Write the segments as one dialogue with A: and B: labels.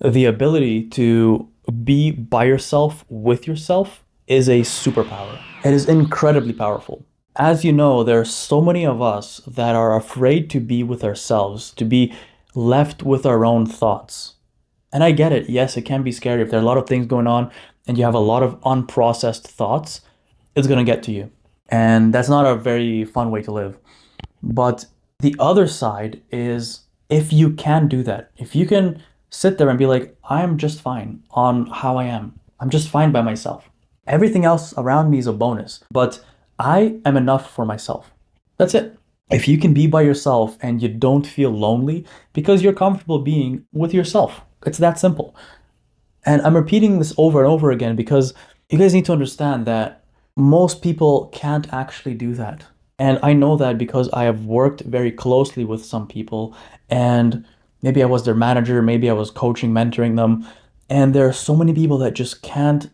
A: The ability to be by yourself with yourself is a superpower. It is incredibly powerful. As you know, there are so many of us that are afraid to be with ourselves, to be left with our own thoughts. And I get it. Yes, it can be scary. If there are a lot of things going on and you have a lot of unprocessed thoughts, it's going to get to you. And that's not a very fun way to live. But the other side is if you can do that, if you can sit there and be like, I'm just fine on how I am, I'm just fine by myself. Everything else around me is a bonus, but I am enough for myself. That's it. If you can be by yourself and you don't feel lonely because you're comfortable being with yourself, it's that simple. And I'm repeating this over and over again because you guys need to understand that most people can't actually do that. And I know that because I have worked very closely with some people, and maybe I was their manager, maybe I was coaching, mentoring them. And there are so many people that just can't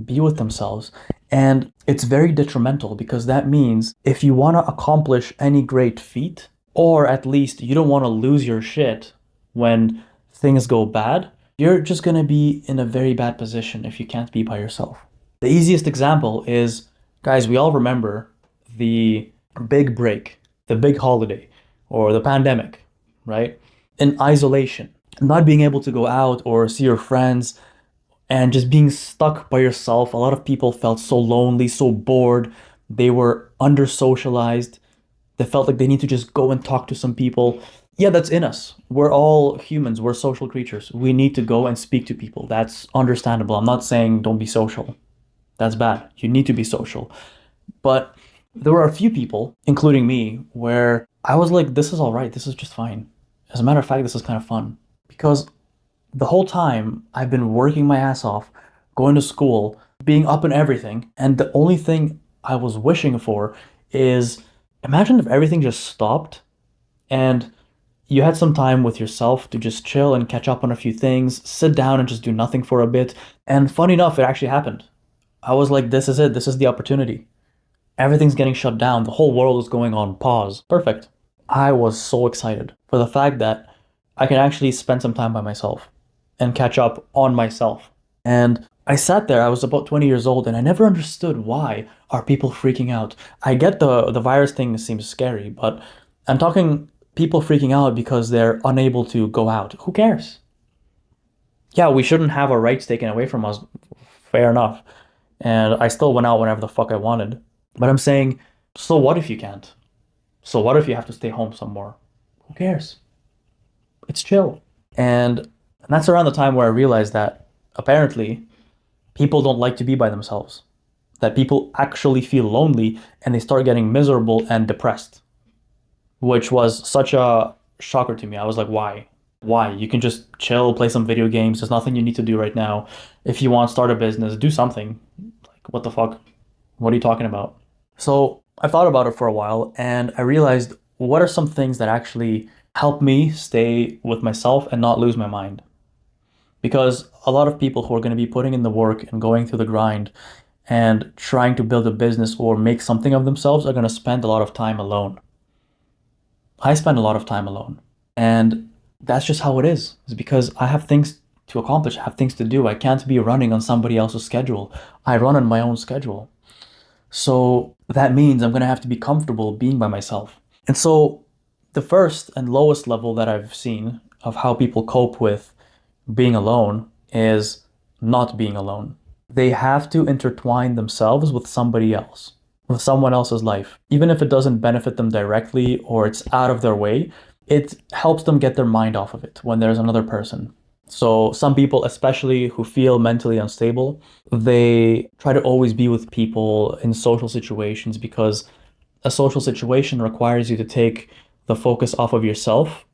A: be with themselves. And it's very detrimental because that means if you want to accomplish any great feat, or at least you don't want to lose your shit when things go bad, you're just going to be in a very bad position if you can't be by yourself. The easiest example is, guys, we all remember the big break, the big holiday, or the pandemic, right? In isolation, not being able to go out or see your friends, and just being stuck by yourself. A lot of people felt so lonely, so bored. They were under socialized. They felt like they need to just go and talk to some people. Yeah, that's in us. We're all humans. We're social creatures. We need to go and speak to people. That's understandable. I'm not saying don't be social. That's bad. You need to be social. But there were a few people, including me, where I was like, this is all right. This is just fine. As a matter of fact, this is kind of fun. Because the whole time I've been working my ass off, going to school, being up in everything, and the only thing I was wishing for is imagine if everything just stopped and you had some time with yourself to just chill and catch up on a few things, sit down and just do nothing for a bit. And funny enough, it actually happened. I was like, this is it. This is the opportunity. Everything's getting shut down. The whole world is going on pause. Perfect. I was so excited for the fact that I can actually spend some time by myself and catch up on myself. And I sat there, I was about 20 years old, and I never understood why are people freaking out. I get the virus thing seems scary, but I'm talking people freaking out because they're unable to go out. Who cares? Yeah, we shouldn't have our rights taken away from us. Fair enough. And I still went out whenever the fuck I wanted. But I'm saying, so what if you can't? So what if you have to stay home some more? Who cares? It's chill. And that's around the time where I realized that apparently people don't like to be by themselves. That people actually feel lonely and they start getting miserable and depressed, which was such a shocker to me. I was like, why? Why? You can just chill, play some video games. There's nothing you need to do right now. If you want to start a business, do something. Like, what the fuck? What are you talking about? So I thought about it for a while and I realized what are some things that actually help me stay with myself and not lose my mind? Because a lot of people who are going to be putting in the work and going through the grind and trying to build a business or make something of themselves are going to spend a lot of time alone. I spend a lot of time alone. And that's just how it is. It's because I have things to accomplish, I have things to do. I can't be running on somebody else's schedule. I run on my own schedule. So that means I'm going to have to be comfortable being by myself. And so the first and lowest level that I've seen of how people cope with being alone is not being alone. They have to intertwine themselves with somebody else, with someone else's life. Even if it doesn't benefit them directly or it's out of their way, it helps them get their mind off of it when there's another person. So some people, especially who feel mentally unstable, they try to always be with people in social situations because a social situation requires you to take the focus off of yourself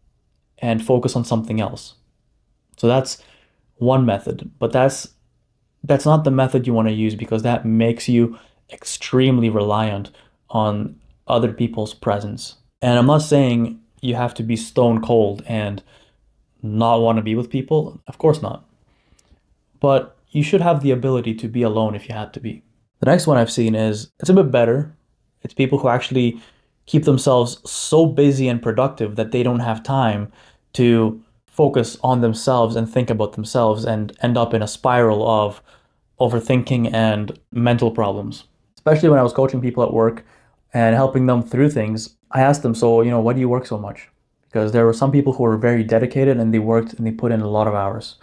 A: and focus on something else. So that's one method, but that's not the method you want to use because that makes you extremely reliant on other people's presence. And I'm not saying you have to be stone cold and not want to be with people. Of course not. But you should have the ability to be alone if you had to be. The next one I've seen is it's a bit better. It's people who actually keep themselves so busy and productive that they don't have time to focus on themselves and think about themselves and end up in a spiral of overthinking and mental problems. Especially when I was coaching people at work and helping them through things, I asked them, so, why do you work so much? Because there were some people who were very dedicated and they worked and they put in a lot of hours.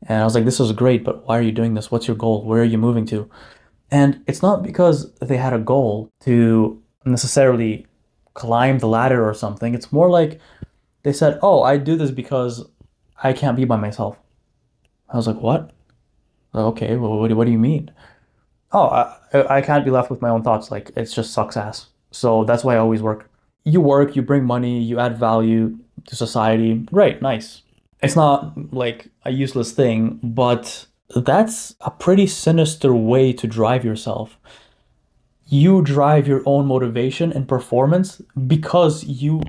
A: And I was like, this is great, but why are you doing this? What's your goal? Where are you moving to? And it's not because they had a goal to necessarily climb the ladder or something. It's more like they said, oh, I do this because I can't be by myself. I was like, what? Like, okay, well, what do you mean? Oh, I can't be left with my own thoughts. Like, it just sucks ass. So that's why I always work. You work, you bring money, you add value to society. Great, nice. It's not like a useless thing, but that's a pretty sinister way to drive yourself. You drive your own motivation and performance because you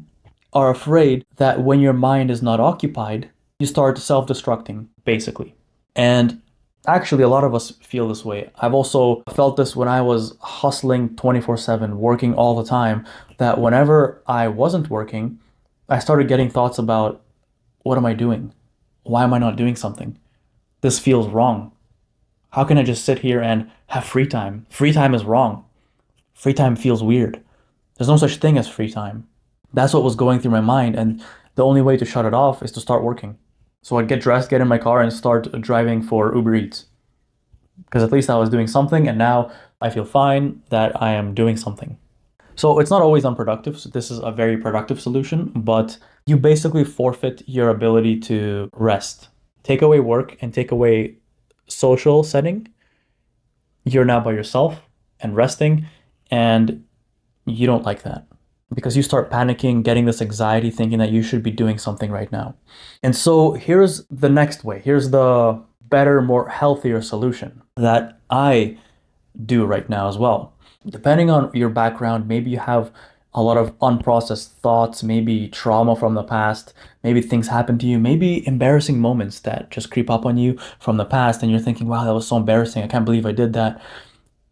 A: are afraid that when your mind is not occupied, you start self-destructing, basically. And actually, a lot of us feel this way. I've also felt this when I was hustling 24/7, working all the time, that whenever I wasn't working, I started getting thoughts about, what am I doing? Why am I not doing something? This feels wrong. How can I just sit here and have free time? Free time is wrong. Free time feels weird. There's no such thing as free time. That's what was going through my mind, and the only way to shut it off is to start working. So I'd get dressed, get in my car, and start driving for Uber Eats. Because at least I was doing something, and now I feel fine that I am doing something. So it's not always unproductive. So this is a very productive solution, but you basically forfeit your ability to rest. Take away work and take away social setting. You're now by yourself and resting, and you don't like that because you start panicking, getting this anxiety, thinking that you should be doing something right now. And so here's the next way. Here's the better, more healthier solution that I do right now as well. Depending on your background, maybe you have a lot of unprocessed thoughts, maybe trauma from the past, maybe things happen to you, maybe embarrassing moments that just creep up on you from the past, and you're thinking, wow, that was so embarrassing. I can't believe I did that.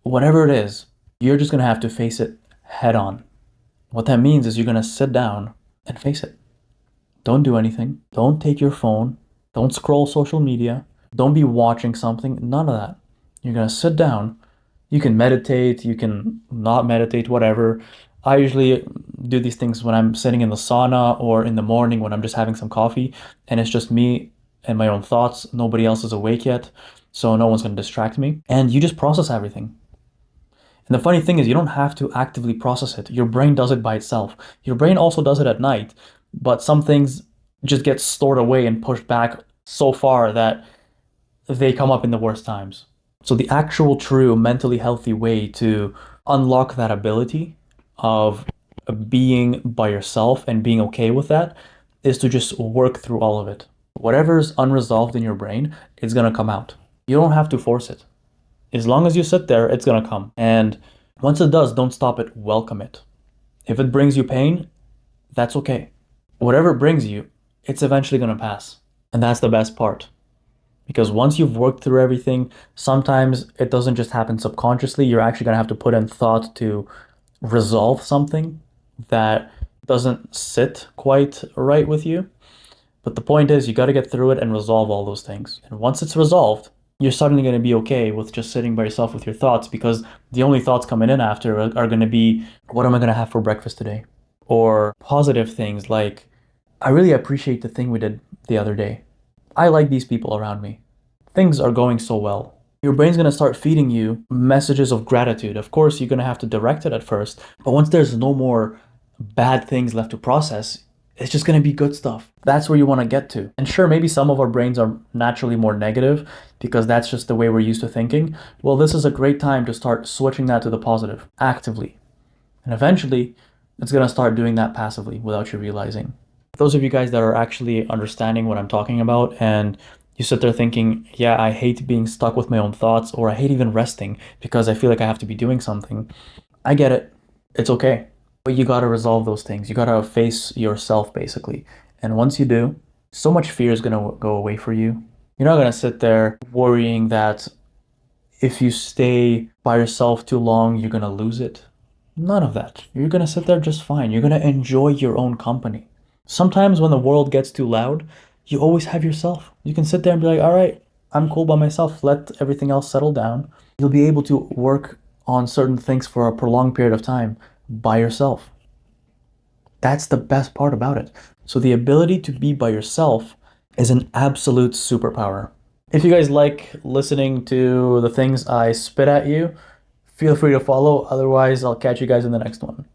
A: Whatever it is, you're just going to have to face it head on. What that means is you're going to sit down and face it. Don't do anything. Don't take your phone. Don't scroll social media. Don't be watching something. None of that. You're going to sit down. You can meditate. You can not meditate, whatever. I usually do these things when I'm sitting in the sauna or in the morning when I'm just having some coffee and it's just me and my own thoughts. Nobody else is awake yet, so no one's going to distract me. And you just process everything. And the funny thing is, you don't have to actively process it. Your brain does it by itself. Your brain also does it at night, but some things just get stored away and pushed back so far that they come up in the worst times. So the actual true mentally healthy way to unlock that ability of being by yourself and being okay with that is to just work through all of it. Whatever's unresolved in your brain is going to come out. You don't have to force it. As long as you sit there, it's going to come. And once it does, don't stop it, welcome it. If it brings you pain, that's okay. Whatever it brings you, it's eventually going to pass. And that's the best part. Because once you've worked through everything, sometimes it doesn't just happen subconsciously. You're actually going to have to put in thought to resolve something that doesn't sit quite right with you. But the point is, you got to get through it and resolve all those things. And once it's resolved, you're suddenly going to be okay with just sitting by yourself with your thoughts, because the only thoughts coming in after are going to be, what am I going to have for breakfast today? Or positive things like, I really appreciate the thing we did the other day. I like these people around me. Things are going so well. Your brain's going to start feeding you messages of gratitude. Of course, you're going to have to direct it at first, but once there's no more bad things left to process, it's just going to be good stuff. That's where you want to get to. And sure, maybe some of our brains are naturally more negative because that's just the way we're used to thinking. Well, this is a great time to start switching that to the positive actively. And eventually, it's going to start doing that passively without you realizing. Those of you guys that are actually understanding what I'm talking about and you sit there thinking, yeah, I hate being stuck with my own thoughts, or I hate even resting because I feel like I have to be doing something. I get it. It's okay. But you got to resolve those things. You got to face yourself, basically. And once you do, so much fear is going to go away for you. You're not going to sit there worrying that if you stay by yourself too long, you're going to lose it. None of that. You're going to sit there just fine. You're going to enjoy your own company. Sometimes when the world gets too loud, You always have yourself. You can sit there and be like, all right, I'm cool by myself. Let everything else settle down. You'll be able to work on certain things for a prolonged period of time by yourself. That's the best part about it. So the ability to be by yourself is an absolute superpower. If you guys like listening to the things I spit at you, feel free to follow. Otherwise, I'll catch you guys in the next one.